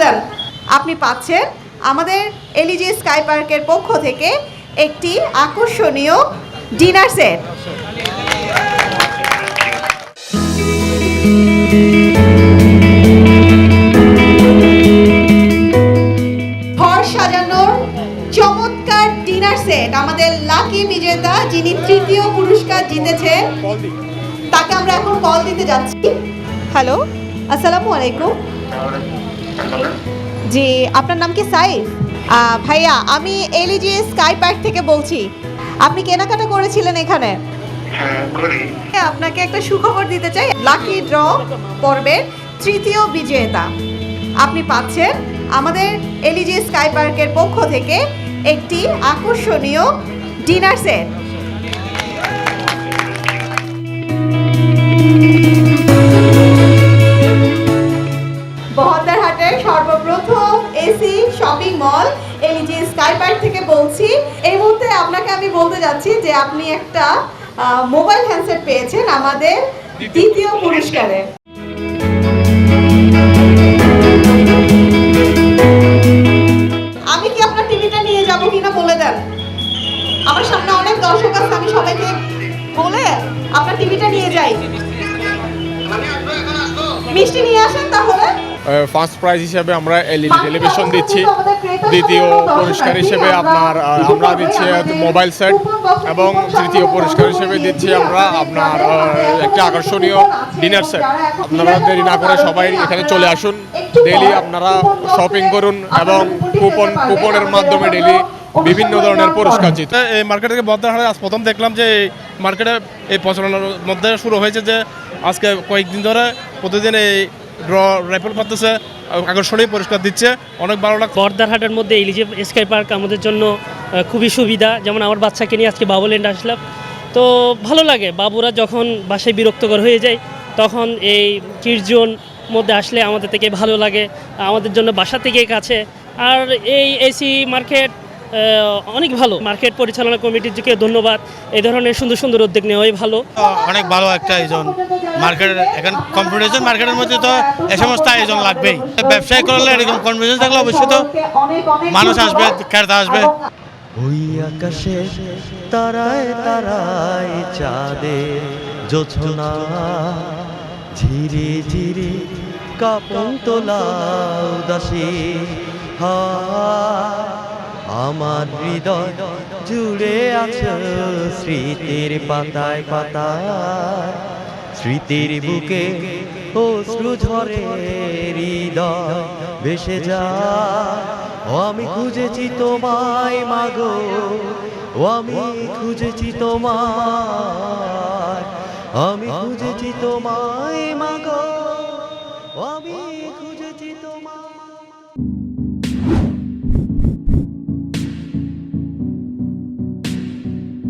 দেন। আপনি পাচ্ছেন আমাদের এলইজি স্কাই পার্কের পক্ষ থেকে একটি আকর্ষণীয় ডিনার সেট। ঘর সাজানোর চমৎকার ডিনার সেট আমাদের লাকি বিজেতা যিনি তৃতীয় পুরস্কার জিতেছে তাকে আমরা এখন কল দিতে যাচ্ছি। হ্যালো, আসসালামু আলাইকুম। জি, আপনার নাম কি সাইফ? ভাইয়া, আমি এলইজি স্কাই পার্ক থেকে বলছি। আপনি কেনাকাটা করেছিলেন এখানে? আপনাকে একটা সুখবর দিতে চাই। লাকি ড্র পর্বের তৃতীয় বিজেতা আপনি পাচ্ছেন আমাদের এলইজি স্কাই পার্কের পক্ষ থেকে একটি আকর্ষণীয় ডিনার সেট। বহদ্দারহাটের সর্বপ্রথম AC shopping mall LEG Sky Park থেকে বলছি। এই মুহূর্তে আপনাকে আমি বলতে যাচ্ছি যে আপনি একটা মোবাইল হ্যান্ডসেট পেয়েছেন আমাদের দ্বিতীয় পুরস্কারে। আমি কি আপনার টিভিটা নিয়ে যাব কিনা বলে দেন। আমার সামনে অনেক দর্শক আছে, আমি সবাইকে বলে আপনার টিভিটা নিয়ে যাই। মিষ্টি নিয়ে আসেন তাহলে। ফার্স্ট প্রাইজ হিসেবে আমরা এলইডি টেলিভিশন দিচ্ছি, দ্বিতীয় পুরস্কার হিসেবে আমরা দিচ্ছি মোবাইল সেট, এবং তৃতীয় পুরস্কার হিসেবে দিচ্ছি আমরা আপনার একটা আকর্ষণীয় ডিনার সেট। আপনারা দেরি না করে সবাই এখানে চলে আসুন, ডেইলি আপনারা শপিং করুন এবং কুপনের মাধ্যমে ডেইলি বিভিন্ন ধরনের পুরস্কার জিতে। এই মার্কেট থেকে বহদ্দারহাটে আজ প্রথম দেখলাম যে এই মার্কেটে এই প্রচলনের মধ্যে শুরু হয়েছে যে আজকে কয়েকদিন ধরে প্রতিদিন এই ড্র র্যাপেল করতেছে, আকর্ষণীয় পুরস্কার দিচ্ছে, অনেক ভালো লাগছে। বহদ্দারহাটের মধ্যে এলইজি স্কাই পার্ক আমাদের জন্য খুবই সুবিধা। যেমন আমার বাচ্চাকে নিয়ে আজকে বাবুল্যান্ড আসলাম, তো ভালো লাগে। বাবুরা যখন বাসায় বিরক্তকর হয়ে যায় তখন এই কিডস জোন মধ্যে আসলে আমাদের থেকে ভালো লাগে, আমাদের জন্য বাসা থেকে কাছে। আর এই এসি মার্কেট অনেক ভালো। মার্কেট পরিচালনা কমিটিকে ধন্যবাদ, এই ধরনের সুন্দর সুন্দর উদ্যোগ নেওয়াই ভালো। অনেক ভালো একটা আয়োজন মার্কেটের। এখন কম্পিটিশন মার্কেটের মধ্যে তো এ সমস্ত আয়োজন লাগবেই। ব্যবসায় করলে এরকম কম্পিটিশন থাকলে অবশ্যই তো মানুষ আসবে, ক্রেতা আসবে। ওই আকাশে তারায় তারায় চাঁদে জোছনা ঝিরে ঝিরে কাপন তোলা উদাসী আমার হৃদয় জুড়ে আছে স্মৃতির পাতায় পাতায়, স্মৃতির বুকে অশ্রু ঝরে হৃদয় ভেসে যায়। ও আমি খুঁজেছি তোমায় মাগো, ও আমি খুঁজেছি তোমায়, আমি খুঁজেছি তোমায় মাগো, ও আমি খুঁজেছি তোমায়।